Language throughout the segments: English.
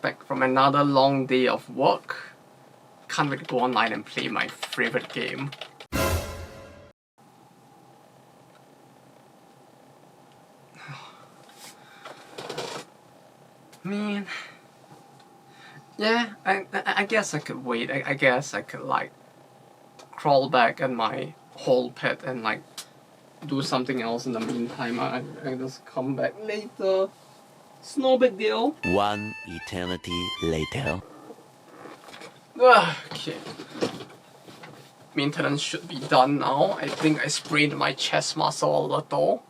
Back from another long day of work. Can't wait to go online and play my favorite game. Man. Yeah, I guess I could wait. I guess I could like crawl back in my hole pit and like do something else in the meantime. I just come back later. It's no big deal. One eternity later. Okay. Maintenance should be done now. I think I sprained my chest muscle a little.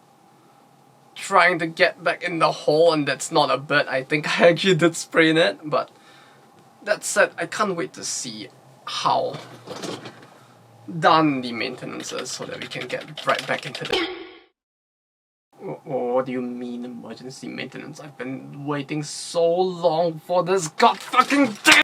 Trying to get back in the hole, and that's not a bit. I think I actually did sprain it, but that said, I can't wait to see how done the maintenance is so that we can get right back into the... What do you mean emergency maintenance? I've been waiting so long for this god fucking thing!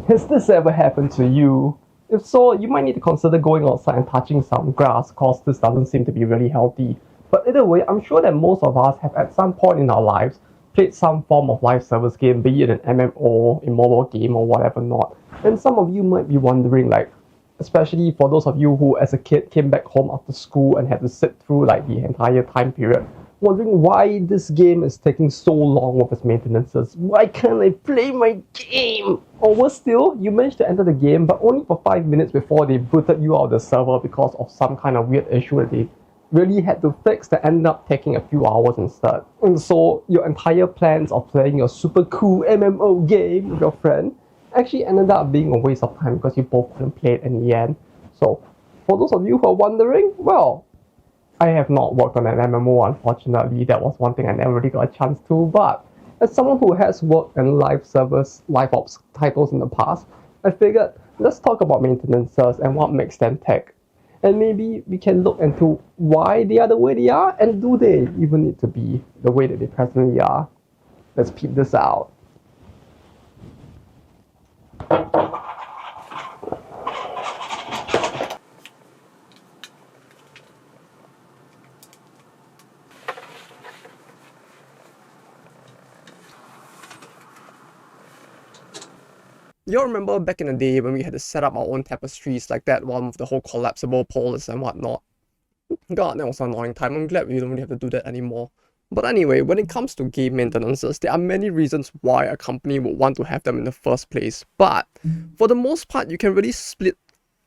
Has this ever happened to you? If so, you might need to consider going outside and touching some grass, cause this doesn't seem to be really healthy. But either way, I'm sure that most of us have at some point in our lives played some form of live service game, be it an MMO, a mobile game or whatever not. And some of you might be wondering, like, especially for those of you who as a kid came back home after school and had to sit through like the entire time period, wondering why this game is taking so long with its maintenances. Why can't I play my game? Or worse still, you managed to enter the game but only for 5 minutes before they booted you out of the server because of some kind of weird issue that they really had to fix that ended up taking a few hours instead. And so your entire plans of playing your super cool MMO game with your friend actually ended up being a waste of time because you both couldn't play it in the end. So for those of you who are wondering, well, I have not worked on an MMO, unfortunately. That was one thing I never really got a chance to, but as someone who has worked in live service, live ops titles in the past, I figured let's talk about maintenances and what makes them tick. And maybe we can look into why they are the way they are, and do they even need to be the way that they presently are. Let's peep this out. You all remember back in the day when we had to set up our own tapestries like that one with the whole collapsible poles and whatnot? God, that was an annoying time. I'm glad we don't really have to do that anymore. But anyway, when it comes to game maintenances, there are many reasons why a company would want to have them in the first place. But for the most part, you can really split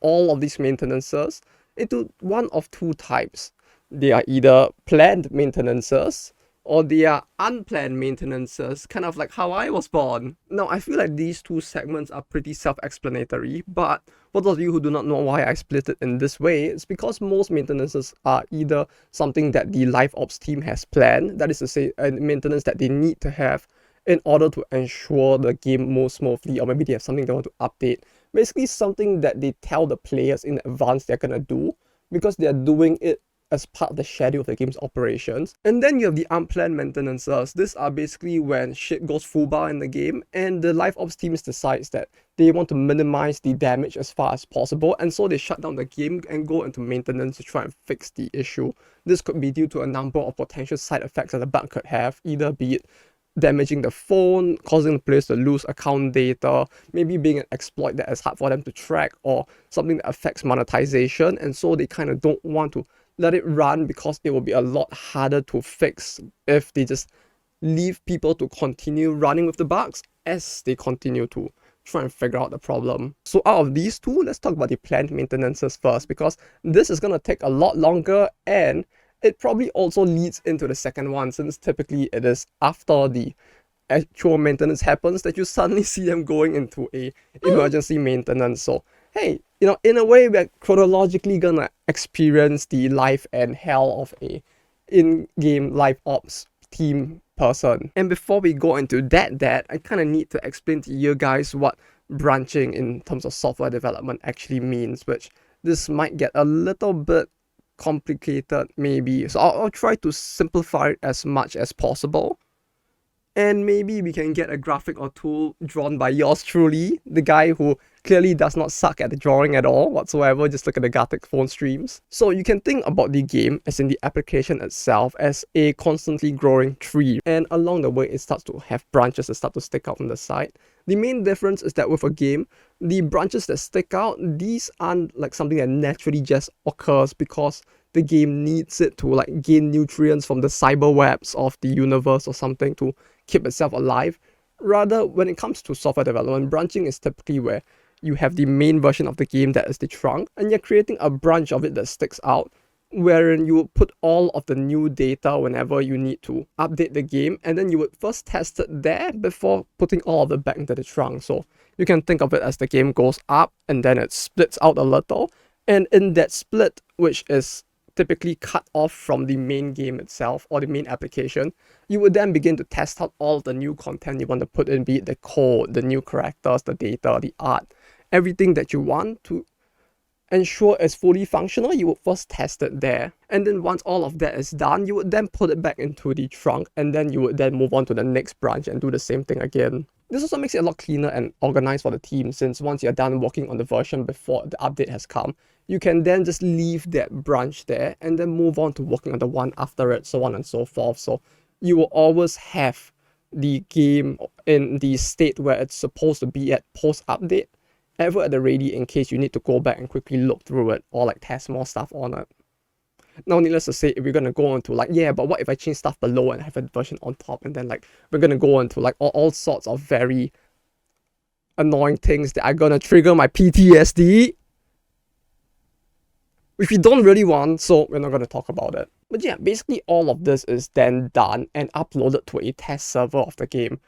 all of these maintenances into one of two types. They are either planned maintenances or they are unplanned maintenances, kind of like how I was born. Now, I feel like these two segments are pretty self-explanatory, but for those of you who do not know why I split it in this way, it's because most maintenances are either something that the live ops team has planned, that is to say, a maintenance that they need to have in order to ensure the game moves smoothly, or maybe they have something they want to update. Basically, something that they tell the players in advance they're gonna do, because they're doing it as part of the schedule of the game's operations. And then you have the unplanned maintenances. These are basically when shit goes foobar in the game and the live ops teams decides that they want to minimize the damage as far as possible, and so they shut down the game and go into maintenance to try and fix the issue. This could be due to a number of potential side effects that the bug could have, either be it damaging the phone, causing the players to lose account data, maybe being an exploit that is hard for them to track, or something that affects monetization, and so they kind of don't want to let it run because it will be a lot harder to fix if they just leave people to continue running with the bugs as they continue to try and figure out the problem. So out of these two, let's talk about the planned maintenances first, because this is going to take a lot longer and it probably also leads into the second one, since typically it is after the actual maintenance happens that you suddenly see them going into a emergency maintenance. So hey, you know, in a way, we're chronologically gonna experience the life and hell of a in-game live ops team person. And before we go into that, I kind of need to explain to you guys what branching in terms of software development actually means, which this might get a little bit complicated maybe. So I'll try to simplify it as much as possible. And maybe we can get a graphic or two drawn by yours truly, the guy who clearly does not suck at the drawing at all whatsoever. Just look at the Gartic phone streams. So you can think about the game, as in the application itself, as a constantly growing tree, and along the way it starts to have branches that start to stick out from the side. The main difference is that with a game, the branches that stick out, these aren't like something that naturally just occurs because the game needs it to like gain nutrients from the cyber webs of the universe or something to keep itself alive. Rather, when it comes to software development, branching is typically where you have the main version of the game that is the trunk, and you're creating a branch of it that sticks out, wherein you would put all of the new data whenever you need to update the game, and then you would first test it there before putting all of it back into the trunk. So you can think of it as the game goes up and then it splits out a little, and in that split, which is typically cut off from the main game itself or the main application, you would then begin to test out all the new content you want to put in, be it the code, the new characters, the data, the art, everything that you want to ensure it's fully functional. You would first test it there, and then once all of that is done, you would then put it back into the trunk, and then you would then move on to the next branch and do the same thing again. This also makes it a lot cleaner and organized for the team, since once you're done working on the version before the update has come, you can then just leave that branch there and then move on to working on the one after it, so on and so forth. So you will always have the game in the state where it's supposed to be at post-update, ever at the ready in case you need to go back and quickly look through it or like test more stuff on it. Now, needless to say, if we're gonna go into like, yeah, but what if I change stuff below and have a version on top, and then like we're gonna go into like all sorts of very annoying things that are gonna trigger my PTSD, which we don't really want, so we're not gonna talk about it. But yeah, basically all of this is then done and uploaded to a test server of the game.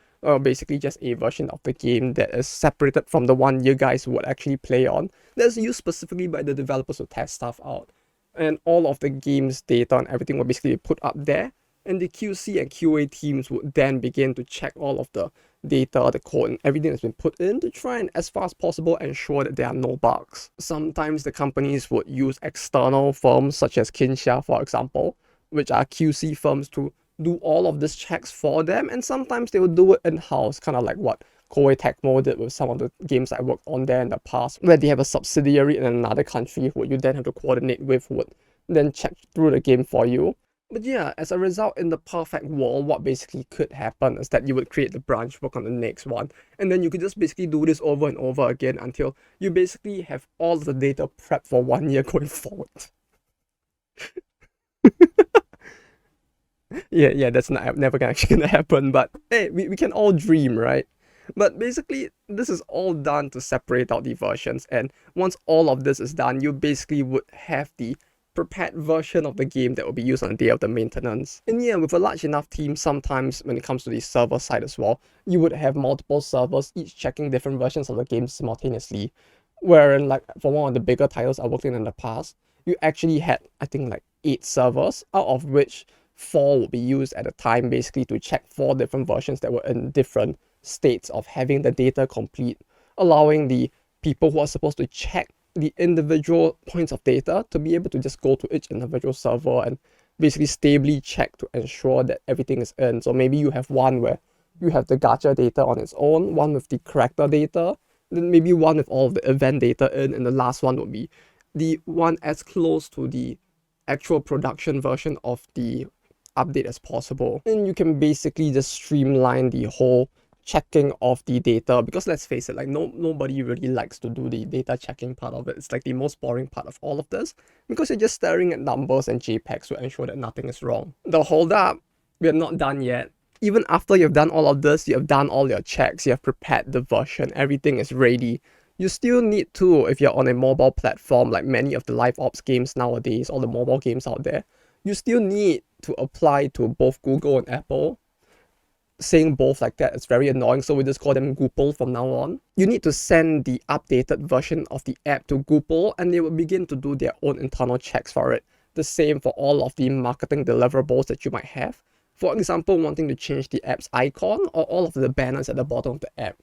Basically just a version of the game that is separated from the one you guys would actually play on, that's used specifically by the developers to test stuff out. And all of the game's data and everything will basically be put up there, and the QC and QA teams would then begin to check all of the data, the code, and everything that's been put in to try and, as far as possible, ensure that there are no bugs. Sometimes the companies would use external firms such as Kinsha, for example, which are QC firms, to do all of these checks for them, and sometimes they would do it in-house, kind of like what Koei Tecmo did with some of the games I worked on there in the past, where they have a subsidiary in another country who you then have to coordinate with, who would then check through the game for you. But yeah, as a result, in the perfect world, what basically could happen is that you would create the branch, work on the next one, and then you could just basically do this over and over again until you basically have all the data prepped for 1 year going forward. yeah, that's never actually gonna happen, but hey, we can all dream, right? But basically, this is all done to separate out the versions, and once all of this is done, you basically would have the prepared version of the game that will be used on the day of the maintenance. And yeah, with a large enough team, sometimes when it comes to the server side as well, you would have multiple servers, each checking different versions of the game simultaneously. Wherein, like, for one of the bigger titles I worked in the past, you actually had, I think, like 8 servers, out of which 4 would be used at a time, basically to check 4 different versions that were in different states of having the data complete, allowing the people who are supposed to check the individual points of data to be able to just go to each individual server and basically stably check to ensure that everything is in. So maybe you have one where you have the gacha data on its own, one with the character data, then maybe one with all of the event data in, and the last one would be the one as close to the actual production version of the update as possible. And you can basically just streamline the whole checking of the data, because let's face it, like nobody really likes to do the data checking part of it. It's like the most boring part of all of this, because you're just staring at numbers and JPEGs to ensure that nothing is wrong. The hold up, we're not done yet. Even after you've done all of this, you have done all your checks, you have prepared the version, everything is ready, you still need to, if you're on a mobile platform like many of the live ops games nowadays, all the mobile games out there, you still need to apply to both Google and Apple. Saying both like that is very annoying, so we just call them Google from now on. You need to send the updated version of the app to Google, and they will begin to do their own internal checks for it. The same for all of the marketing deliverables that you might have. For example, wanting to change the app's icon or all of the banners at the bottom of the app,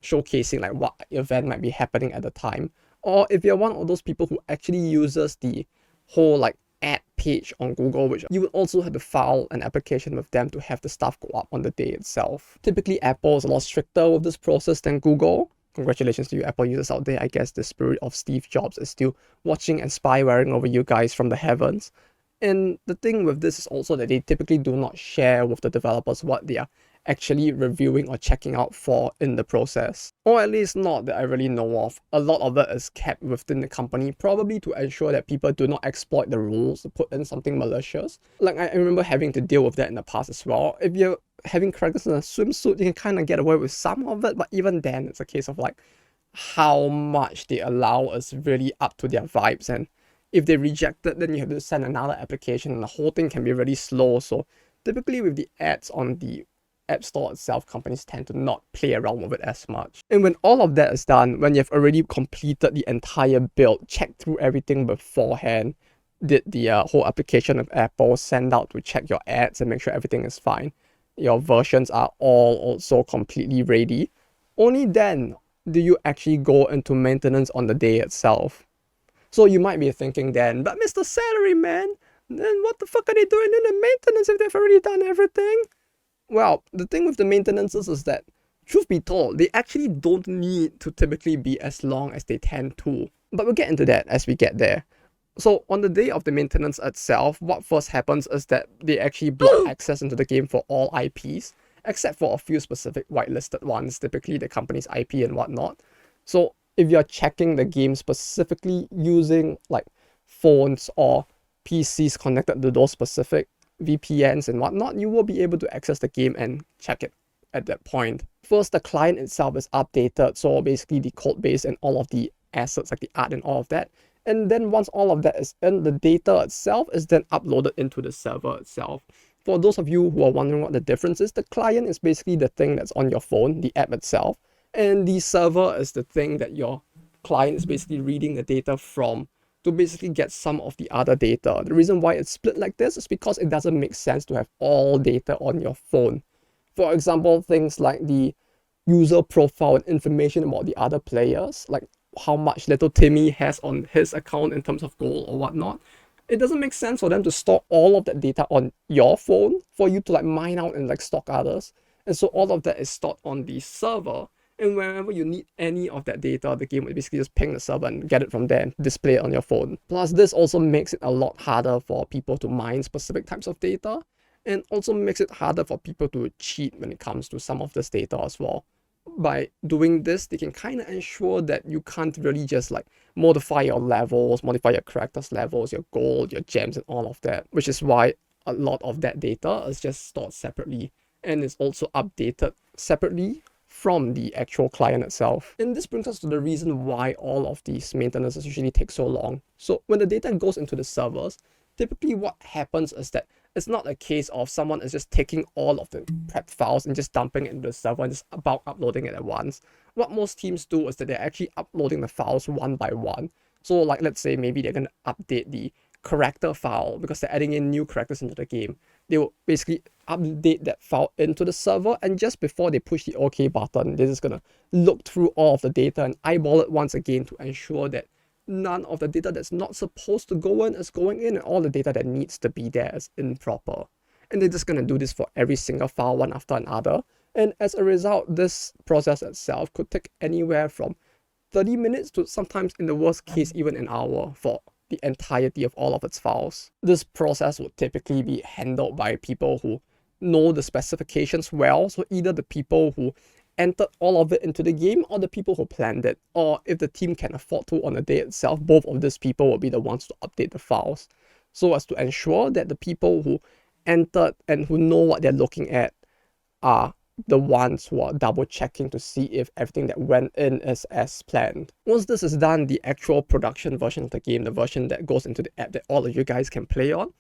showcasing like what event might be happening at the time. Or if you're one of those people who actually uses the whole like ad page on Google, which you would also have to file an application with them to have the stuff go up on the day itself. Typically, Apple is a lot stricter with this process than Google, congratulations to you Apple users out there. I guess the spirit of Steve Jobs is still watching and spywaring over you guys from the heavens. And the thing with this is also that they typically do not share with the developers what they are actually reviewing or checking out for in the process. Or at least not that I really know of. A lot of it is kept within the company, probably to ensure that people do not exploit the rules to put in something malicious. Like I remember having to deal with that in the past as well. If you're having characters in a swimsuit, you can kind of get away with some of it, but even then it's a case of like how much they allow is really up to their vibes, and if they reject it, then you have to send another application and the whole thing can be really slow. So typically with the ads on the App Store itself, companies tend to not play around with it as much. And when all of that is done, when you've already completed the entire build, checked through everything beforehand, did the whole application of Apple, send out to check your ads and make sure everything is fine, your versions are all also completely ready, only then do you actually go into maintenance on the day itself. So you might be thinking then, but Mr. Salaryman, then what the fuck are they doing in the maintenance if they've already done everything? Well, the thing with the maintenances is that, truth be told, they actually don't need to typically be as long as they tend to. But we'll get into that as we get there. So on the day of the maintenance itself, what first happens is that they actually block access into the game for all IPs, except for a few specific whitelisted ones, typically the company's IP and whatnot. So if you're checking the game specifically using like phones or PCs connected to those specific VPNs and whatnot, you will be able to access the game and check it at that point. First, the client itself is updated, so basically the code base and all of the assets like the art and all of that. And then once all of that is in, the data itself is then uploaded into the server itself. For those of you who are wondering what the difference is, the client is basically the thing that's on your phone, the app itself. And the server is the thing that your client is basically reading the data from to basically get some of the other data. The reason why it's split like this is because it doesn't make sense to have all data on your phone. For example, things like the user profile and information about the other players, like how much little Timmy has on his account in terms of gold or whatnot. It doesn't make sense for them to store all of that data on your phone for you to like mine out and like stalk others. And so all of that is stored on the server. And whenever you need any of that data, the game will basically just ping the server and get it from there and display it on your phone. Plus, this also makes it a lot harder for people to mine specific types of data, and also makes it harder for people to cheat when it comes to some of this data as well. By doing this, they can kind of ensure that you can't really just like modify your levels, modify your characters levels, your gold, your gems and all of that, which is why a lot of that data is just stored separately and is also updated separately from the actual client itself. And this brings us to the reason why all of these maintenances usually take so long. So when the data goes into the servers, typically what happens is that it's not a case of someone is just taking all of the prep files and just dumping it into the server and just about uploading it at once. What most teams do is that they're actually uploading the files one by one. So like let's say maybe they're going to update the character file because they're adding in new characters into the game. They will basically update that file into the server, and just before they push the OK button, they're just gonna look through all of the data and eyeball it once again to ensure that none of the data that's not supposed to go in is going in, and all the data that needs to be there is in proper. And they're just gonna do this for every single file one after another. And as a result, this process itself could take anywhere from 30 minutes to sometimes in the worst case even an hour for the entirety of all of its files. This process would typically be handled by people who know the specifications well, so either the people who entered all of it into the game or the people who planned it, or if the team can afford to on the day itself, both of these people will be the ones to update the files, so as to ensure that the people who entered and who know what they're looking at are the ones who are double checking to see if everything that went in is as planned. Once this is done, the actual production version of the game, the version that goes into the app that all of you guys can play on,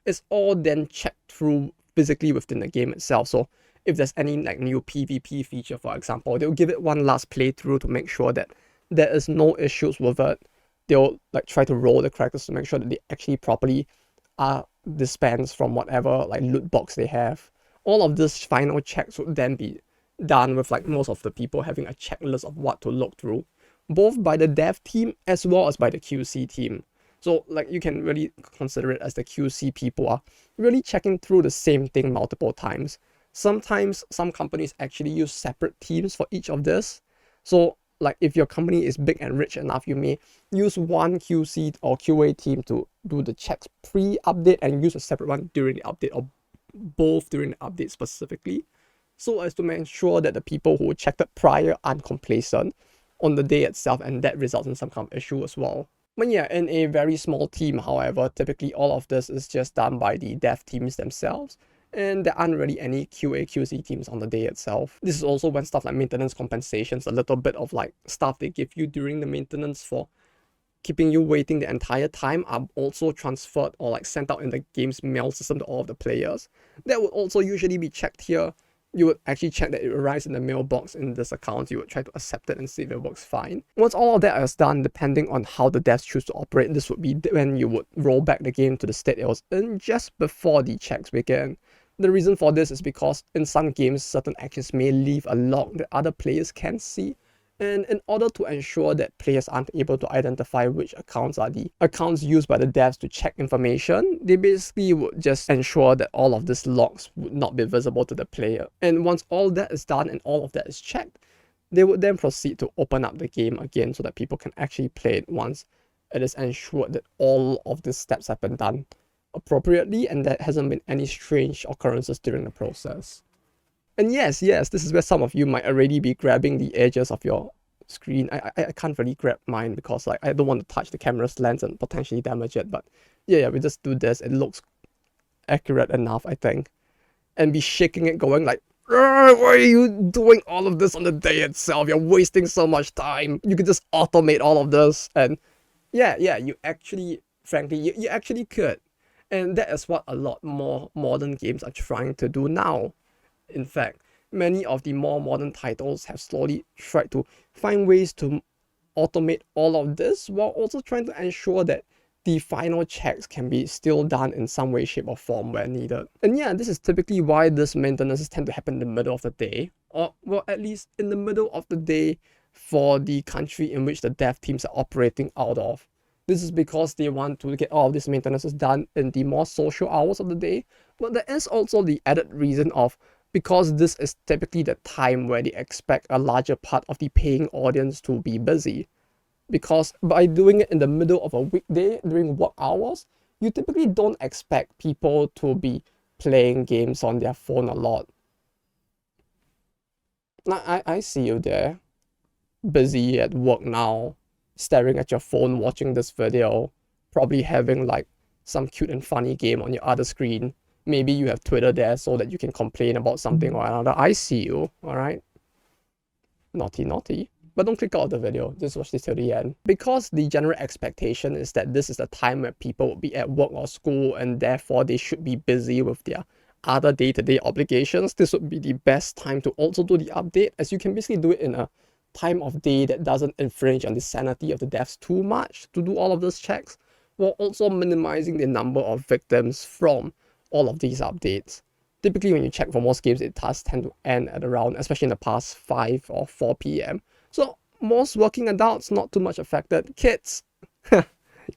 is all then checked through physically within the game itself. So if there's any like new PvP feature, for example, they'll give it one last playthrough to make sure that there is no issues with it. They'll like try to roll the characters to make sure that they actually properly are dispensed from whatever like loot box they have. All of these final checks would then be done with like most of the people having a checklist of what to look through, both by the dev team as well as by the QC team. So like you can really consider it as the QC people are really checking through the same thing multiple times. Sometimes some companies actually use separate teams for each of this. So like if your company is big and rich enough, you may use one QC or QA team to do the checks pre-update and use a separate one during the update, or both during the update specifically, so as to make sure that the people who checked it prior aren't complacent on the day itself, and that results in some kind of issue as well. But yeah, in a very small team, however, typically all of this is just done by the dev teams themselves, and there aren't really any QA QC teams on the day itself. This is also when stuff like maintenance compensations, a little bit of like stuff they give you during the maintenance for keeping you waiting the entire time, are also transferred or like sent out in the game's mail system to all of the players. That would also usually be checked here. You would actually check that it arrives in the mailbox in this account. You would try to accept it and see if it works fine. Once all of that is done, depending on how the devs choose to operate, this would be when you would roll back the game to the state it was in just before the checks begin. The reason for this is because in some games, certain actions may leave a log that other players can see. And in order to ensure that players aren't able to identify which accounts are the accounts used by the devs to check information, they basically would just ensure that all of these logs would not be visible to the player. And once all that is done and all of that is checked, they would then proceed to open up the game again so that people can actually play it once it is ensured that all of these steps have been done appropriately and there hasn't been any strange occurrences during the process. And yes, this is where some of you might already be grabbing the edges of your screen. I can't really grab mine because like I don't want to touch the camera's lens and potentially damage it. But yeah, we just do this. It looks accurate enough, I think. And be shaking it going like, why are you doing all of this on the day itself? You're wasting so much time. You could just automate all of this. And yeah, you actually, frankly, you actually could. And that is what a lot more modern games are trying to do now. In fact, many of the more modern titles have slowly tried to find ways to automate all of this while also trying to ensure that the final checks can be still done in some way, shape, or form where needed. And yeah, this is typically why these maintenances tend to happen in the middle of the day, or well, at least in the middle of the day for the country in which the dev teams are operating out of. This is because they want to get all of these maintenances done in the more social hours of the day, but there is also the added reason of because this is typically the time where they expect a larger part of the paying audience to be busy. Because by doing it in the middle of a weekday during work hours, you typically don't expect people to be playing games on their phone a lot. Now, I see you there, busy at work now, staring at your phone watching this video, probably having like some cute and funny game on your other screen. Maybe you have Twitter there so that you can complain about something or another. I see you, alright? Naughty. But don't click out of the video, just watch this till the end. Because the general expectation is that this is the time where people will be at work or school and therefore they should be busy with their other day-to-day obligations, this would be the best time to also do the update, as you can basically do it in a time of day that doesn't infringe on the sanity of the devs too much to do all of those checks, while also minimizing the number of victims from all of these updates. Typically when you check for most games, it does tend to end at around, especially in the past 5 or 4 p.m. So most working adults not too much affected. Kids,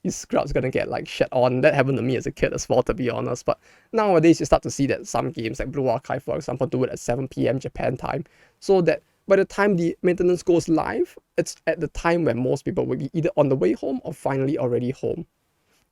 you scrubs gonna get like shit on. That happened to me as a kid as well, to be honest. But nowadays you start to see that some games like Blue Archive, for example, do it at 7 p.m. Japan time, so that by the time the maintenance goes live, it's at the time when most people will be either on the way home or finally already home.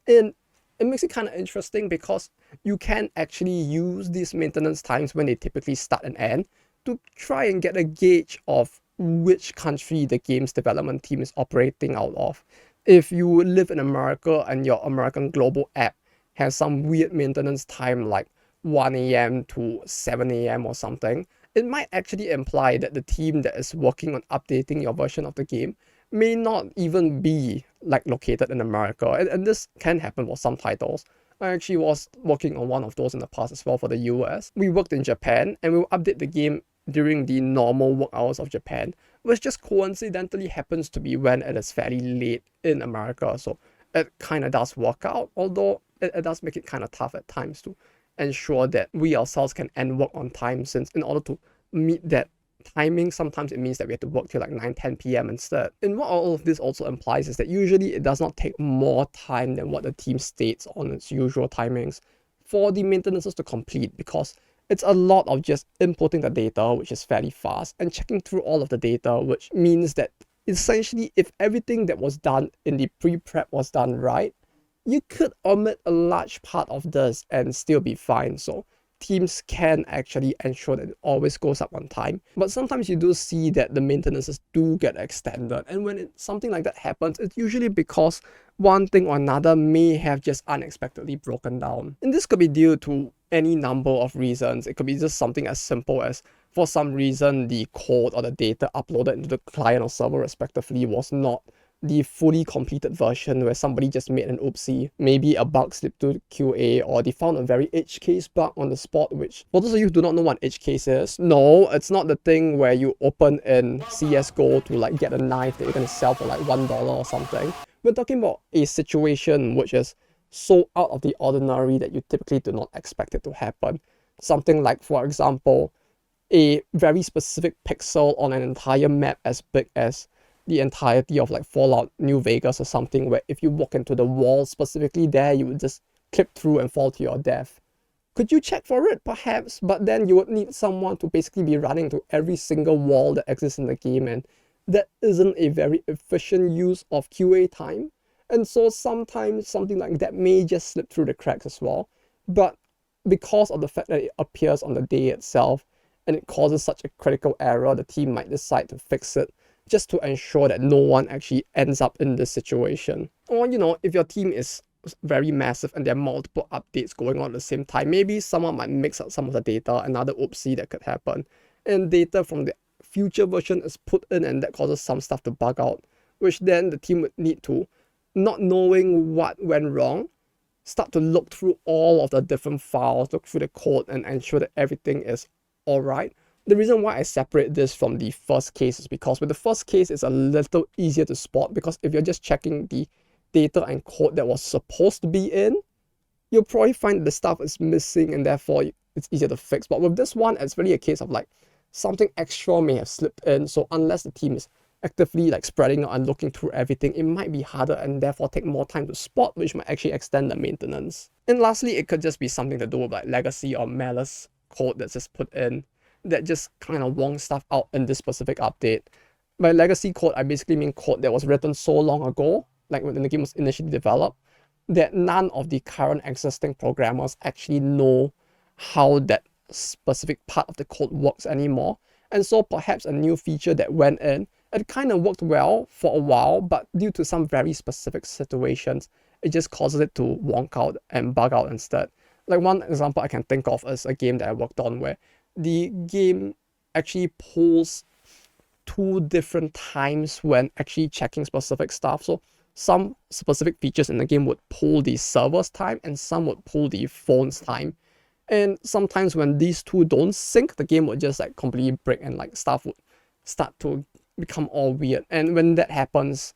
And it makes it kind of interesting because you can actually use these maintenance times when they typically start and end to try and get a gauge of which country the game's development team is operating out of. If you live in America and your American global app has some weird maintenance time like 1 a.m. to 7 a.m. or something, it might actually imply that the team that is working on updating your version of the game may not even be like located in America, and this can happen for some titles. I actually was working on one of those in the past as well for the US. We worked in Japan and we will update the game during the normal work hours of Japan, which just coincidentally happens to be when it is fairly late in America. So it kind of does work out, although it does make it kind of tough at times to ensure that we ourselves can end work on time, since in order to meet that timing, sometimes it means that we have to work till like 9-10 p.m. instead. And what all of this also implies is that usually it does not take more time than what the team states on its usual timings for the maintenances to complete, because it's a lot of just inputting the data, which is fairly fast, and checking through all of the data, which means that essentially, if everything that was done in the pre-prep was done right, you could omit a large part of this and still be fine. So teams can actually ensure that it always goes up on time. But sometimes you do see that the maintenances do get extended. And when something like that happens, it's usually because one thing or another may have just unexpectedly broken down. And this could be due to any number of reasons. It could be just something as simple as, for some reason, the code or the data uploaded into the client or server respectively was not the fully completed version, where somebody just made an oopsie. Maybe a bug slipped to QA, or they found a very edge case bug on the spot, which, for those of you who do not know what edge case is, no, it's not the thing where you open in CSGO to like get a knife that you're going to sell for like $1 or something. We're talking about a situation which is so out of the ordinary that you typically do not expect it to happen. Something like, for example, a very specific pixel on an entire map as big as the entirety of like Fallout New Vegas or something, where if you walk into the wall specifically there, you would just clip through and fall to your death. Could you check for it? Perhaps, but then you would need someone to basically be running to every single wall that exists in the game, and that isn't a very efficient use of QA time. And so sometimes something like that may just slip through the cracks as well. But because of the fact that it appears on the day itself and it causes such a critical error, the team might decide to fix it just to ensure that no one actually ends up in this situation. Or, you know, if your team is very massive and there are multiple updates going on at the same time, maybe someone might mix up some of the data, another oopsie that could happen, and data from the future version is put in, and that causes some stuff to bug out, which then the team would need to, not knowing what went wrong, start to look through all of the different files, look through the code, and ensure that everything is alright. The reason why I separate this from the first case is because with the first case, it's a little easier to spot, because if you're just checking the data and code that was supposed to be in, you'll probably find the stuff is missing and therefore it's easier to fix. But with this one, it's really a case of like something extra may have slipped in. So unless the team is actively like spreading out and looking through everything, it might be harder and therefore take more time to spot, which might actually extend the maintenance. And lastly, it could just be something to do with like legacy or malicious code that's just put in that just kind of wonk stuff out in this specific update. By legacy code, I basically mean code that was written so long ago, like when the game was initially developed, that none of the current existing programmers actually know how that specific part of the code works anymore. And so perhaps a new feature that went in, it kind of worked well for a while, but due to some very specific situations, it just causes it to wonk out and bug out instead. Like one example I can think of is a game that I worked on where the game actually pulls two different times when actually checking specific stuff. So some specific features in the game would pull the server's time and some would pull the phone's time. And sometimes when these two don't sync, the game would just like completely break and like stuff would start to become all weird. And when that happens,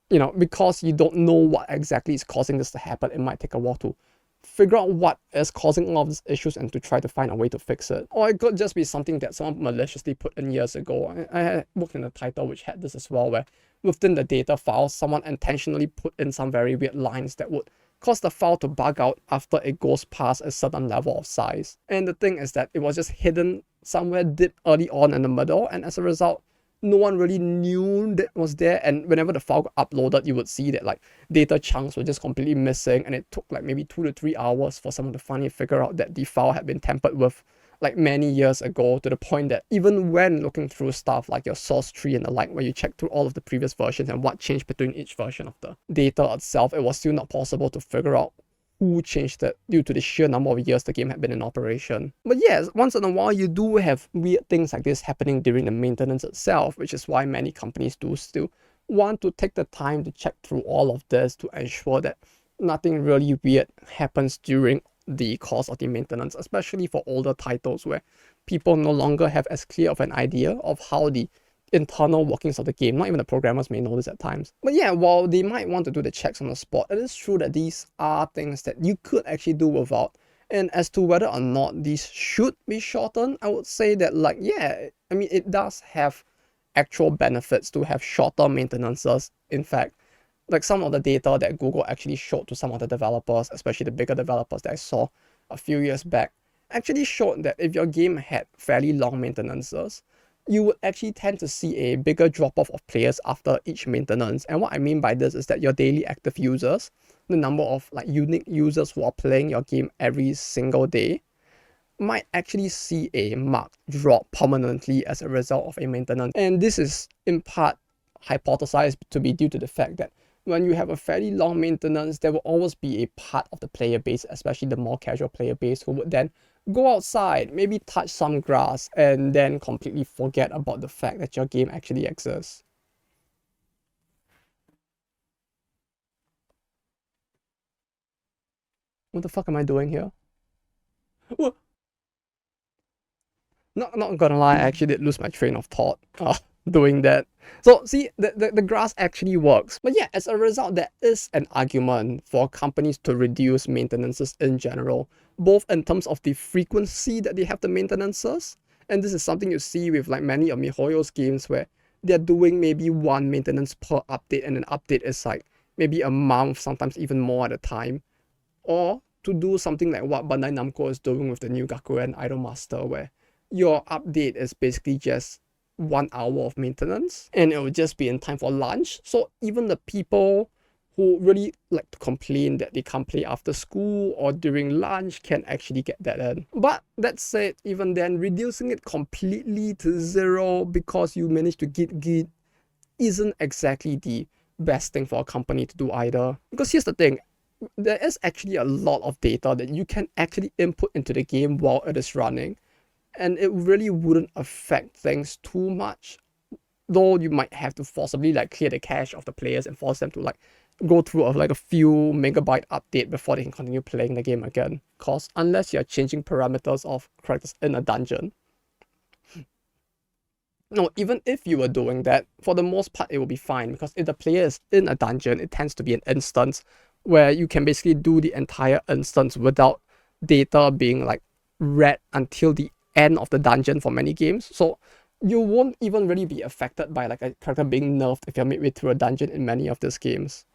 you know, because you don't know what exactly is causing this to happen, it might take a while to figure out what is causing all of these issues and to try to find a way to fix it. Or it could just be something that someone maliciously put in years ago. I worked in a title which had this as well, where within the data file, someone intentionally put in some very weird lines that would cause the file to bug out after it goes past a certain level of size. And the thing is that it was just hidden somewhere deep early on in the middle, and as a result, no one really knew that was there. And whenever the file got uploaded, you would see that like data chunks were just completely missing, and it took like maybe 2 to 3 hours for someone to finally figure out that the file had been tampered with like many years ago, to the point that even when looking through stuff like your source tree and the like, where you check through all of the previous versions and what changed between each version of the data itself, it was still not possible to figure out who changed it due to the sheer number of years the game had been in operation. But yes, once in a while you do have weird things like this happening during the maintenance itself, which is why many companies do still want to take the time to check through all of this to ensure that nothing really weird happens during the course of the maintenance, especially for older titles where people no longer have as clear of an idea of how the internal workings of the game. Not even the programmers may know this at times. But yeah, while they might want to do the checks on the spot, it is true that these are things that you could actually do without. And as to whether or not these should be shortened, I would say that like, yeah, I mean, it does have actual benefits to have shorter maintenances. In fact, like some of the data that Google actually showed to some of the developers, especially the bigger developers that I saw a few years back, actually showed that if your game had fairly long maintenances, you would actually tend to see a bigger drop-off of players after each maintenance. And what I mean by this is that your daily active users, the number of like unique users who are playing your game every single day, might actually see a marked drop permanently as a result of a maintenance. And this is in part hypothesized to be due to the fact that when you have a fairly long maintenance, there will always be a part of the player base, especially the more casual player base, who would then go outside, maybe touch some grass, and then completely forget about the fact that your game actually exists. What the fuck am I doing here? What? Not gonna lie, I actually did lose my train of thought doing that. So see, the grass actually works. But yeah, as a result, there is an argument for companies to reduce maintenances in general, both in terms of the frequency that they have the maintenances, and this is something you see with like many of MiHoYo's games where they're doing maybe one maintenance per update, and an update is like maybe a month, sometimes even more at a time. Or to do something like what Bandai Namco is doing with the new Gakuen Idolmaster, where your update is basically just 1 hour of maintenance and it will just be in time for lunch. So even the people who really like to complain that they can't play after school or during lunch can actually get that in. But that said, even then, reducing it completely to zero because you managed to get isn't exactly the best thing for a company to do either. Because here's the thing, there is actually a lot of data that you can actually input into the game while it is running, and it really wouldn't affect things too much, though you might have to forcibly like clear the cache of the players and force them to like go through like a few megabyte update before they can continue playing the game again. Cause unless you're changing parameters of characters in a dungeon, no, even if you were doing that, for the most part it will be fine, because if the player is in a dungeon, it tends to be an instance where you can basically do the entire instance without data being like read until the end of the dungeon for many games. So you won't even really be affected by like a character being nerfed if you're midway through a dungeon in many of these games.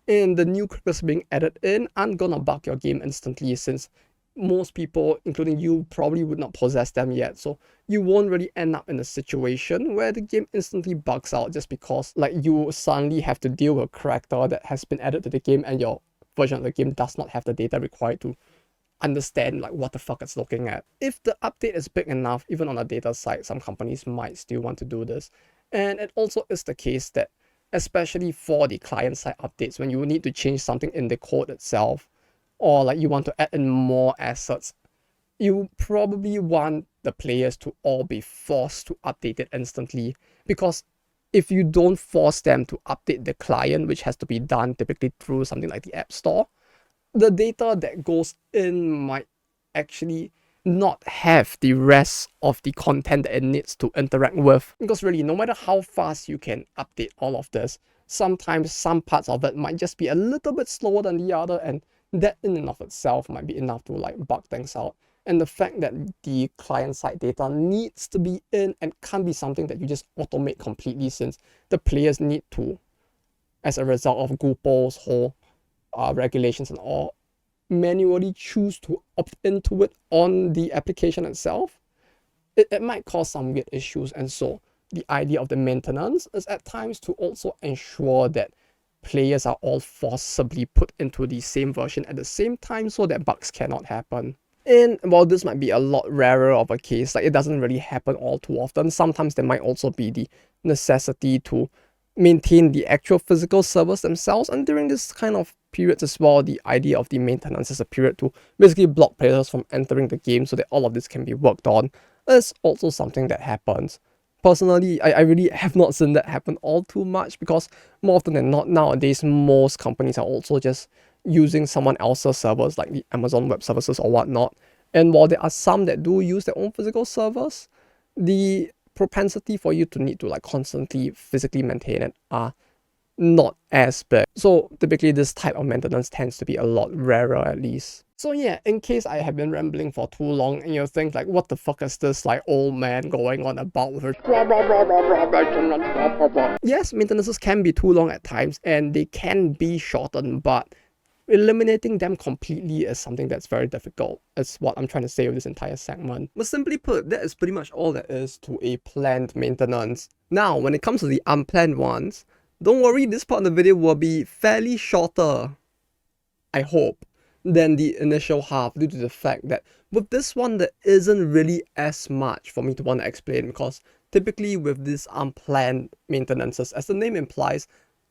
And the new characters being added in aren't gonna bug your game instantly, since most people, including you, probably would not possess them yet. So you won't really end up in a situation where the game instantly bugs out just because like you suddenly have to deal with a character that has been added to the game and your version of the game does not have the data required to understand like what the fuck it's looking at. If the update is big enough, even on a data side, some companies might still want to do this. And it also is the case that, especially for the client side updates, when you need to change something in the code itself, or like you want to add in more assets, you probably want the players to all be forced to update it instantly. Because if you don't force them to update the client, which has to be done typically through something like the App Store, the data that goes in might actually not have the rest of the content that it needs to interact with. Because really, no matter how fast you can update all of this, sometimes some parts of it might just be a little bit slower than the other, and that in and of itself might be enough to like bug things out. And the fact that the client-side data needs to be in and can't be something that you just automate completely, since the players need to, as a result of Google's whole regulations and all, manually choose to opt into it on the application itself, it might cause some weird issues. And so the idea of the maintenance is at times to also ensure that players are all forcibly put into the same version at the same time so that bugs cannot happen. And while this might be a lot rarer of a case, like it doesn't really happen all too often, sometimes there might also be the necessity to maintain the actual physical servers themselves. And during this kind of periods as well, the idea of the maintenance is a period to basically block players from entering the game so that all of this can be worked on is also something that happens. Personally, I really have not seen that happen all too much, because more often than not nowadays, most companies are also just using someone else's servers like the Amazon Web Services or whatnot. And while there are some that do use their own physical servers, the propensity for you to need to like constantly physically maintain it are not as big. So typically this type of maintenance tends to be a lot rarer, at least. So yeah, in case I have been rambling for too long and you think like, what the fuck is this like old man going on about with her? Yes, maintenances can be too long at times and they can be shortened, but eliminating them completely is something that's very difficult. It's what I'm trying to say with this entire segment. But simply put, that is pretty much all there is to a planned maintenance. Now, when it comes to the unplanned ones, don't worry, this part of the video will be fairly shorter, I hope, than the initial half, due to the fact that with this one there isn't really as much for me to want to explain, because typically with these unplanned maintenances, as the name implies,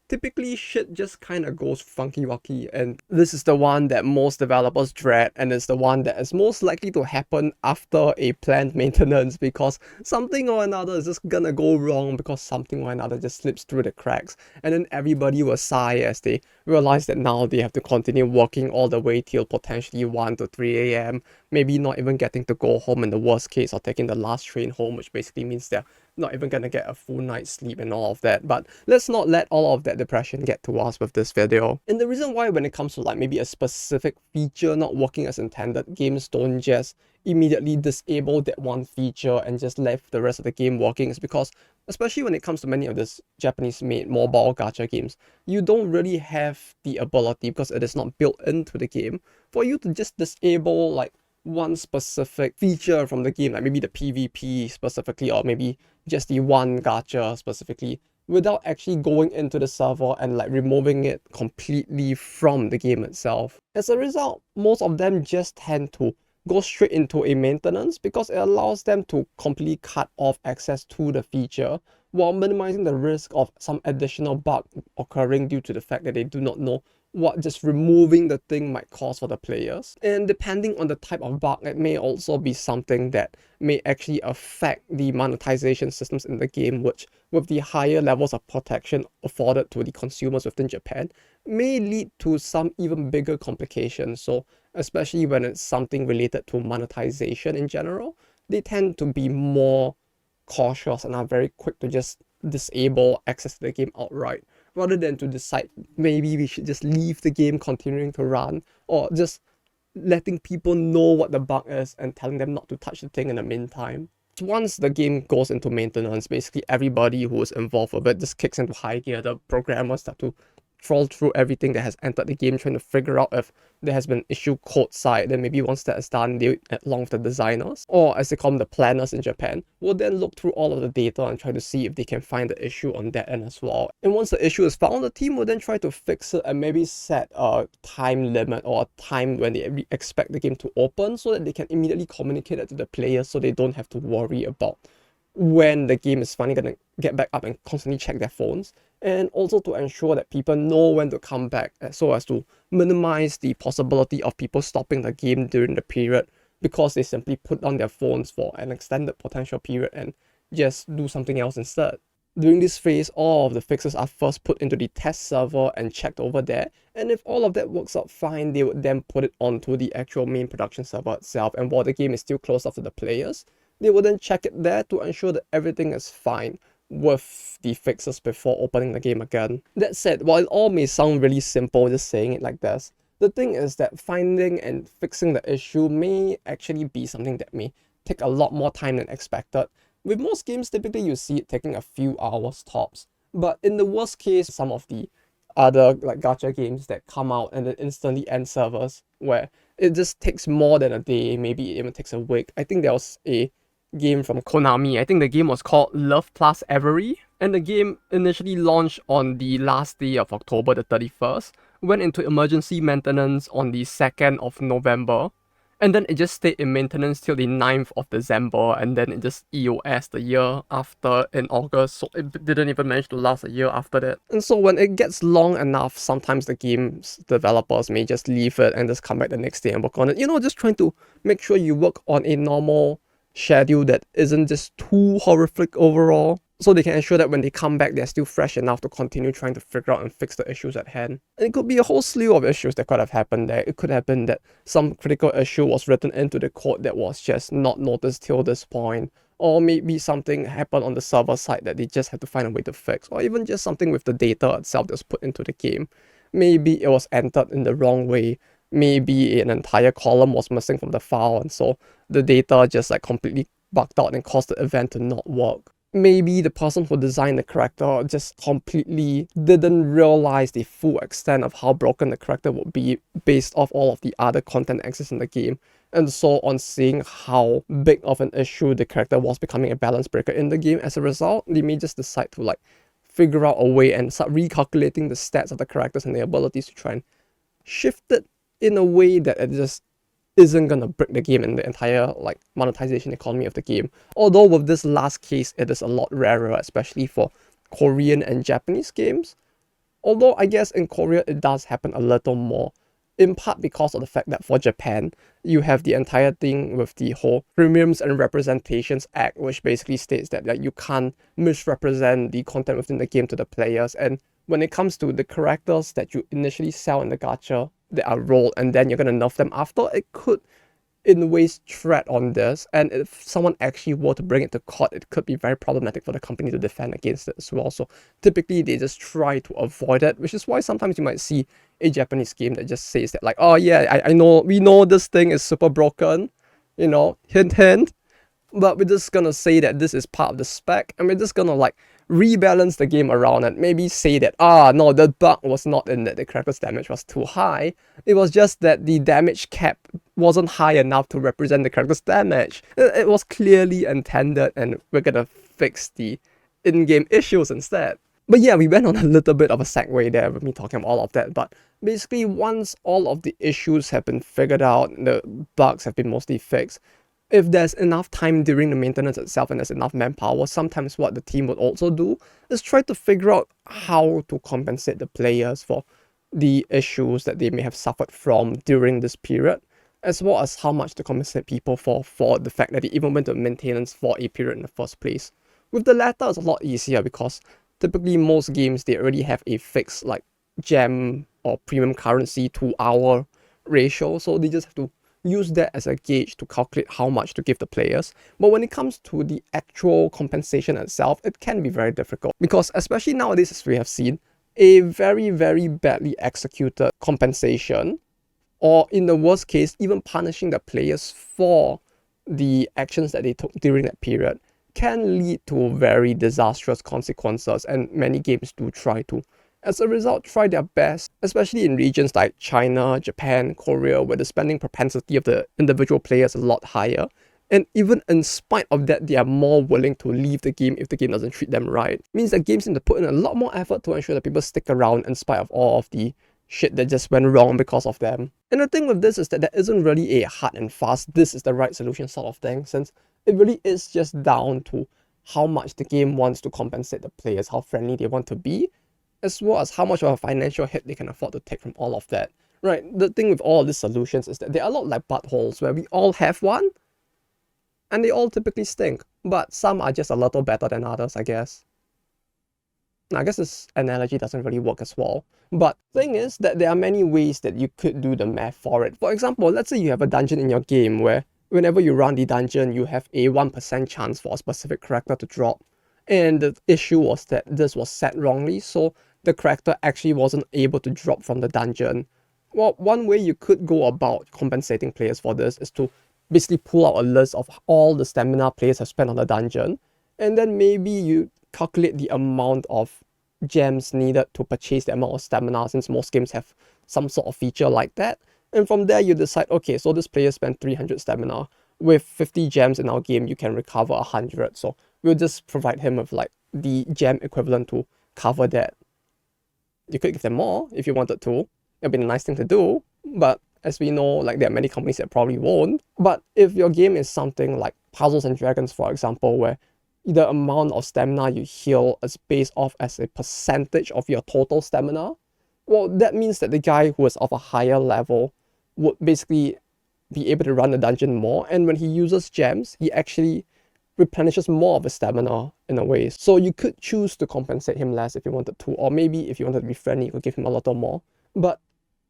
typically shit just kind of goes funky-wucky, and this is the one that most developers dread, and it's the one that is most likely to happen after a planned maintenance, because something or another is just gonna go wrong, because something or another just slips through the cracks, and then everybody will sigh as they realize that now they have to continue working all the way till potentially 1 to 3 a.m, maybe not even getting to go home in the worst case, or taking the last train home, which basically means they're not even gonna get a full night's sleep and all of that. But let's not let all of that depression get to us with this video. And the reason why when it comes to like maybe a specific feature not working as intended, games don't just immediately disable that one feature and just leave the rest of the game working, is because, especially when it comes to many of these Japanese-made mobile gacha games, you don't really have the ability, because it is not built into the game, for you to just disable like one specific feature from the game, like maybe the PvP specifically, or maybe just the one gacha specifically, without actually going into the server and like removing it completely from the game itself. As a result, most of them just tend to go straight into a maintenance, because it allows them to completely cut off access to the feature, while minimizing the risk of some additional bug occurring due to the fact that they do not know what just removing the thing might cause for the players. And depending on the type of bug, it may also be something that may actually affect the monetization systems in the game, which, with the higher levels of protection afforded to the consumers within Japan, may lead to some even bigger complications. So especially when it's something related to monetization in general, they tend to be more cautious and are very quick to just disable access to the game outright, rather than to decide maybe we should just leave the game continuing to run, or just letting people know what the bug is and telling them not to touch the thing in the meantime. Once the game goes into maintenance, basically everybody who is involved with it just kicks into high gear. The programmers start to trawl through everything that has entered the game, trying to figure out if there has been issue code side. Then maybe once that is done, they, along with the designers, or as they call them, the planners in Japan, will then look through all of the data and try to see if they can find the issue on that end as well. And once the issue is found, the team will then try to fix it and maybe set a time limit or a time when they expect the game to open, so that they can immediately communicate it to the players, so they don't have to worry about when the game is finally going to get back up and constantly check their phones. And also to ensure that people know when to come back, so as to minimize the possibility of people stopping the game during the period because they simply put down their phones for an extended potential period and just do something else instead. During this phase, all of the fixes are first put into the test server and checked over there, and if all of that works out fine, they would then put it onto the actual main production server itself, and while the game is still closed off to the players, they will then check it there to ensure that everything is fine with the fixes before opening the game again. That said, while it all may sound really simple just saying it like this, the thing is that finding and fixing the issue may actually be something that may take a lot more time than expected. With most games, typically you see it taking a few hours tops, but in the worst case, some of the other like gacha games that come out and then instantly end servers, where it just takes more than a day, maybe it even takes a week. I think there was a game from Konami. I think the game was called Love Plus Every, and the game initially launched on the last day of October the 31st, went into emergency maintenance on the 2nd of November, and then it just stayed in maintenance till the 9th of December, and then it just EOS the year after in August, so it didn't even manage to last a year after that. And so when it gets long enough, sometimes the game's developers may just leave it and just come back the next day and work on it. You know, just trying to make sure you work on a normal schedule that isn't just too horrific overall, so they can ensure that when they come back, they're still fresh enough to continue trying to figure out and fix the issues at hand. And it could be a whole slew of issues that could have happened there. It could have been that some critical issue was written into the code that was just not noticed till this point, or maybe something happened on the server side that they just had to find a way to fix, or even just something with the data itself that was put into the game. Maybe it was entered in the wrong way. Maybe an entire column was missing from the file, and so the data just like completely bugged out and caused the event to not work. maybe the person who designed the character just completely didn't realize the full extent of how broken the character would be based off all of the other content access in the game. And so on seeing how big of an issue the character was becoming a balance breaker in the game, as a result, they may just decide to like figure out a way and start recalculating the stats of the characters and their abilities to try and shift it in a way that it just isn't gonna break the game and the entire like monetization economy of the game. Although with this last case, it is a lot rarer, especially for Korean and Japanese games. Although I guess in Korea it does happen a little more, in part because of the fact that for Japan, you have the entire thing with the whole Premiums and Representations Act, which basically states that like, you can't misrepresent the content within the game to the players. And when it comes to the characters that you initially sell in the gacha that are rolled and then you're gonna nerf them after, it could in ways tread on this, and if someone actually were to bring it to court, it could be very problematic for the company to defend against it as well. So typically they just try to avoid it, which is why sometimes you might see a Japanese game that just says that like, oh yeah, I know, we know this thing is super broken, you know, hint hint, but we're just gonna say that this is part of the spec, and we're just gonna like rebalance the game around and maybe say that, no, the bug was not in that the character's damage was too high. It was just that the damage cap wasn't high enough to represent the character's damage. It was clearly intended, and we're gonna fix the in-game issues instead. But yeah, we went on a little bit of a segue there with me talking about all of that, but basically once all of the issues have been figured out, the bugs have been mostly fixed, if there's enough time during the maintenance itself and there's enough manpower, sometimes what the team would also do is try to figure out how to compensate the players for the issues that they may have suffered from during this period, as well as how much to compensate people for the fact that they even went to maintenance for a period in the first place. With the latter, it's a lot easier because typically most games, they already have a fixed like gem or premium currency to hour ratio, so they just have to use that as a gauge to calculate how much to give the players. But when it comes to the actual compensation itself, it can be very difficult because especially nowadays, as we have seen, a very, very badly executed compensation, or in the worst case, even punishing the players for the actions that they took during that period, can lead to very disastrous consequences, and many games do try to, as a result, try their best, especially in regions like China, Japan, Korea, where the spending propensity of the individual players is a lot higher. And even in spite of that, they are more willing to leave the game if the game doesn't treat them right. It means that games need to put in a lot more effort to ensure that people stick around in spite of all of the shit that just went wrong because of them. And the thing with this is that there isn't really a hard and fast, this is the right solution sort of thing, since it really is just down to how much the game wants to compensate the players, how friendly they want to be, as well as how much of a financial hit they can afford to take from all of that. Right, the thing with all of these solutions is that they're a lot like buttholes where we all have one, and they all typically stink, but some are just a little better than others, I guess. Now, I guess this analogy doesn't really work as well, but thing is that there are many ways that you could do the math for it. For example, let's say you have a dungeon in your game where whenever you run the dungeon, you have a 1% chance for a specific character to drop. And the issue was that this was set wrongly, so the character actually wasn't able to drop from the dungeon. Well, one way you could go about compensating players for this is to basically pull out a list of all the stamina players have spent on the dungeon, and then maybe you calculate the amount of gems needed to purchase the amount of stamina, since most games have some sort of feature like that. And from there you decide, okay, so this player spent 300 stamina. With 50 gems in our game, you can recover 100. So we'll just provide him with like the gem equivalent to cover that. You could give them more if you wanted to. It'd be a nice thing to do, but as we know, like there are many companies that probably won't. But if your game is something like Puzzles and Dragons, for example, where the amount of stamina you heal is based off as a percentage of your total stamina, well, that means that the guy who is of a higher level would basically be able to run the dungeon more, and when he uses gems, he actually replenishes more of his stamina in a way. So you could choose to compensate him less if you wanted to, or maybe if you wanted to be friendly, you could give him a little more. But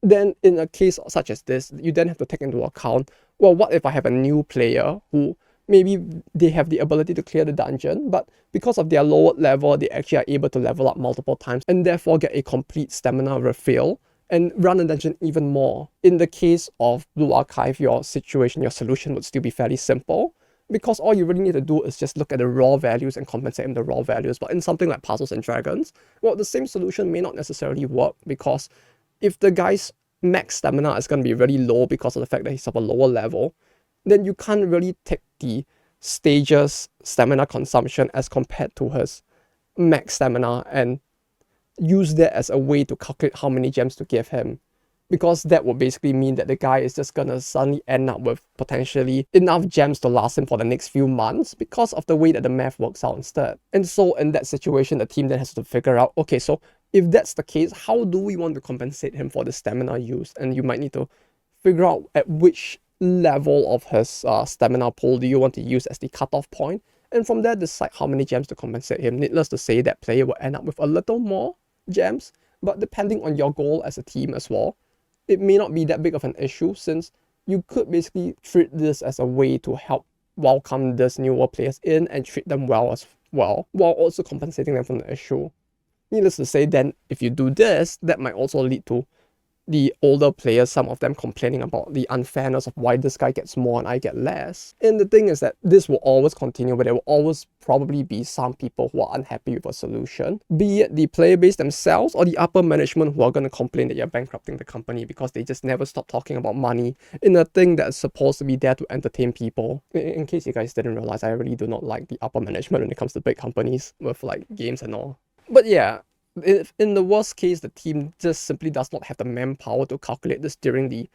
then in a case such as this, you then have to take into account, well, what if I have a new player who maybe they have the ability to clear the dungeon, but because of their lower level, they actually are able to level up multiple times and therefore get a complete stamina refill and run the dungeon even more. In the case of Blue Archive, your situation, your solution would still be fairly simple. because all you really need to do is just look at the raw values and compensate him the raw values. But in something like Puzzles and Dragons, well, the same solution may not necessarily work, because if the guy's max stamina is going to be really low because of the fact that he's of a lower level, then you can't really take the stage's stamina consumption as compared to his max stamina and use that as a way to calculate how many gems to give him, because that would basically mean that the guy is just gonna suddenly end up with potentially enough gems to last him for the next few months because of the way that the math works out instead. And so in that situation, the team then has to figure out, okay, so if that's the case, how do we want to compensate him for the stamina use? And you might need to figure out at which level of his stamina pool do you want to use as the cutoff point, and from there decide how many gems to compensate him. Needless to say, that player will end up with a little more gems, but depending on your goal as a team as well, it may not be that big of an issue, since you could basically treat this as a way to help welcome these newer players in and treat them well as well, while also compensating them from the issue. Needless to say, then if you do this, that might also lead to the older players, some of them complaining about the unfairness of why this guy gets more and I get less. And the thing is that this will always continue, but there will always probably be some people who are unhappy with a solution, be it the player base themselves or the upper management who are going to complain that you're bankrupting the company because they just never stop talking about money in a thing that's supposed to be there to entertain people. In case you guys didn't realize, I really do not like the upper management when it comes to big companies with like games and all. But yeah, if in the worst case, the team just simply does not have the manpower to calculate this during the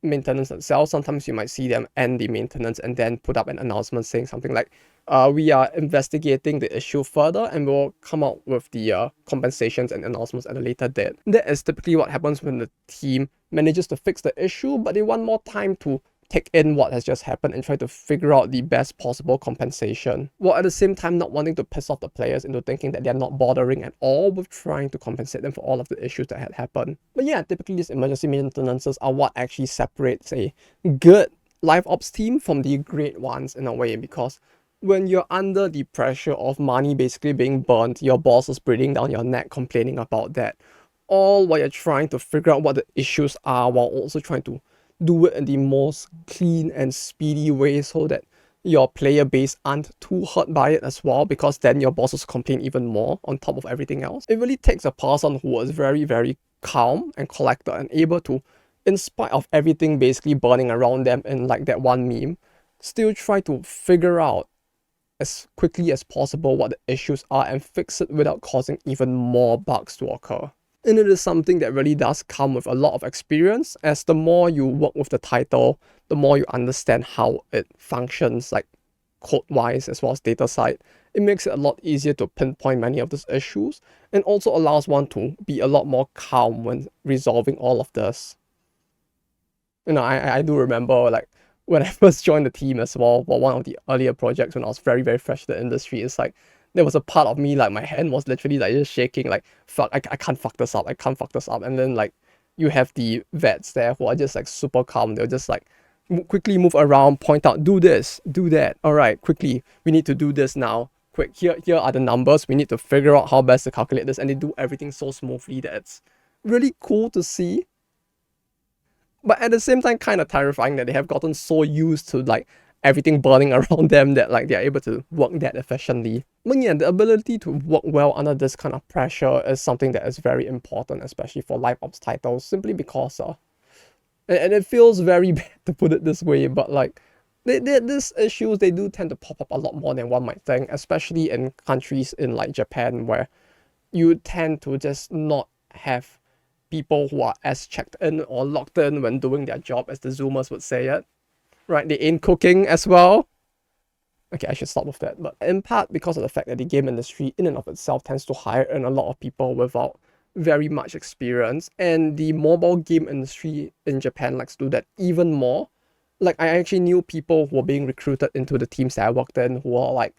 maintenance itself, sometimes you might see them end the maintenance and then put up an announcement saying something like, we are investigating the issue further and we'll come out with the compensations and announcements at a later date. That is typically what happens when the team manages to fix the issue, but they want more time to take in what has just happened and try to figure out the best possible compensation, while at the same time not wanting to piss off the players into thinking that they're not bothering at all with trying to compensate them for all of the issues that had happened. But yeah, typically these emergency maintenances are what actually separates a good live ops team from the great ones in a way, because when you're under the pressure of money basically being burnt, your boss is breathing down your neck complaining about that, all while you're trying to figure out what the issues are, while also trying to do it in the most clean and speedy way so that your player base aren't too hurt by it as well, because then your bosses complain even more on top of everything else. It really takes a person who is very, very calm and collected and able to, in spite of everything basically burning around them in like that one meme, still try to figure out as quickly as possible what the issues are and fix it without causing even more bugs to occur. And it is something that really does come with a lot of experience, as the more you work with the title, the more you understand how it functions, like code-wise as well as data side. It makes it a lot easier to pinpoint many of these issues, and also allows one to be a lot more calm when resolving all of this. You know, I do remember like when I first joined the team as well, for one of the earlier projects when I was very, very fresh to the industry, it's like, there was a part of me, like my hand was literally like just shaking, like, fuck, I can't fuck this up, I can't fuck this up. And then like, you have the vets there who are just like super calm. They'll just like quickly move around, point out, do this, do that. All right, quickly, we need to do this now. Quick, here are the numbers. We need to figure out how best to calculate this. And they do everything so smoothly that it's really cool to see. But at the same time, kind of terrifying that they have gotten so used to like everything burning around them that like they're able to work that efficiently. But yeah, the ability to work well under this kind of pressure is something that is very important, especially for live ops titles, simply because and it feels very bad to put it this way, but like these issues, they do tend to pop up a lot more than one might think, especially in countries in like Japan, where you tend to just not have people who are as checked in or locked in when doing their job, as the Zoomers would say it. Right, they ain't cooking as well. Okay, I should stop with that. But in part because of the fact that the game industry in and of itself tends to hire in a lot of people without very much experience, and the mobile game industry in Japan likes to do that even more. Like, I actually knew people who were being recruited into the teams that I worked in who are like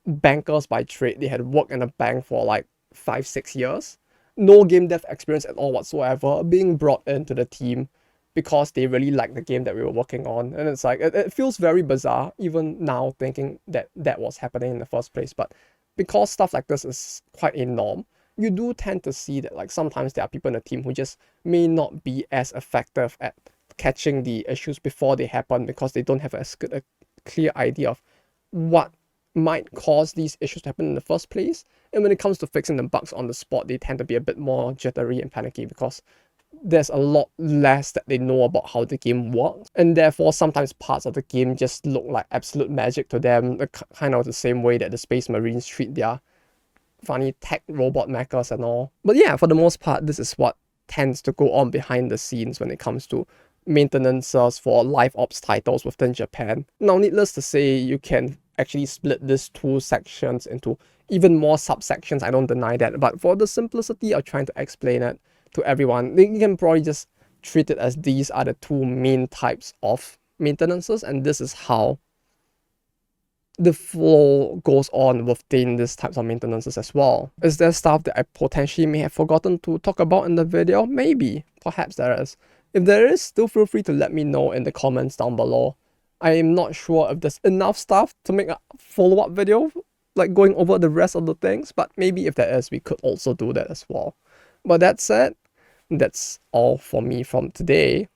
bankers by trade. They had worked in a bank for like 5-6 years. No game dev experience at all whatsoever, being brought into the team because they really liked the game that we were working on. And it's like, it feels very bizarre even now thinking that that was happening in the first place. But because stuff like this is quite a norm, you do tend to see that like sometimes there are people in the team who just may not be as effective at catching the issues before they happen because they don't have as good a clear idea of what might cause these issues to happen in the first place. And when it comes to fixing the bugs on the spot, they tend to be a bit more jittery and panicky because there's a lot less that they know about how the game works, and therefore sometimes parts of the game just look like absolute magic to them, kind of the same way that the Space Marines treat their funny tech robot mechas and all. But yeah, for the most part, this is what tends to go on behind the scenes when it comes to maintenances for live ops titles within Japan. Now, needless to say, you can actually split these two sections into even more subsections, I don't deny that, but for the simplicity of trying to explain it to everyone, you can probably just treat it as these are the two main types of maintenances, and this is how the flow goes on within these types of maintenances as well. Is there stuff that I potentially may have forgotten to talk about in the video? Maybe. Perhaps there is. If there is, still feel free to let me know in the comments down below. I am not sure if there's enough stuff to make a follow-up video, like going over the rest of the things, but maybe if there is, we could also do that as well. But that said, that's all for me from today.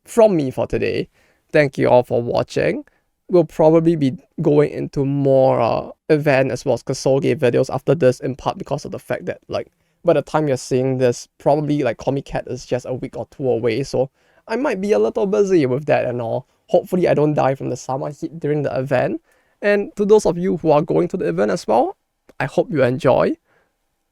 From me for today. Thank you all for watching. We'll probably be going into more event as well as Kasoge videos after this, in part because of the fact that, like, by the time you're seeing this, probably like Comic Cat is just a week or two away, so I might be a little busy with that and all. Hopefully I don't die from the summer heat during the event. And to those of you who are going to the event as well, I hope you enjoy.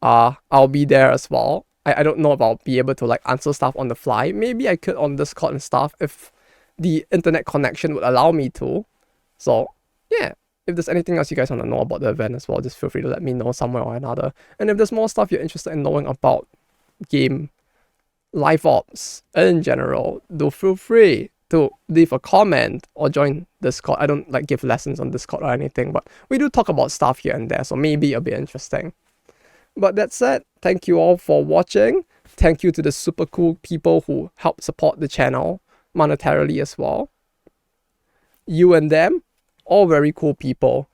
I'll be there as well. I don't know if I'll be able to like answer stuff on the fly. Maybe I could on Discord and stuff if the internet connection would allow me to. So yeah, if there's anything else you guys want to know about the event as well, just feel free to let me know somewhere or another. And if there's more stuff you're interested in knowing about game live ops in general, do feel free to leave a comment or join Discord. I don't like give lessons on Discord or anything, but we do talk about stuff here and there, so maybe it'll be interesting. But that said, thank you all for watching. Thank you to the super cool people who help support the channel monetarily as well. You and them, all very cool people.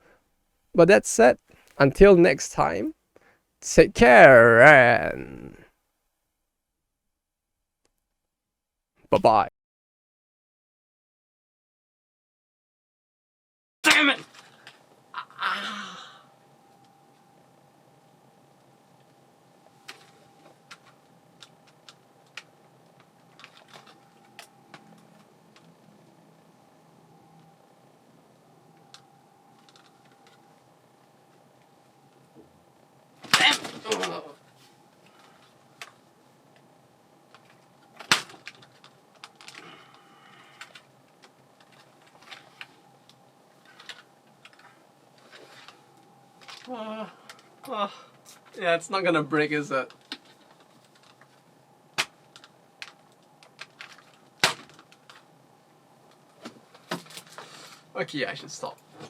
But that said, until next time, take care and bye-bye. Damn it! Yeah, it's not gonna break, is it? Okay, I should stop.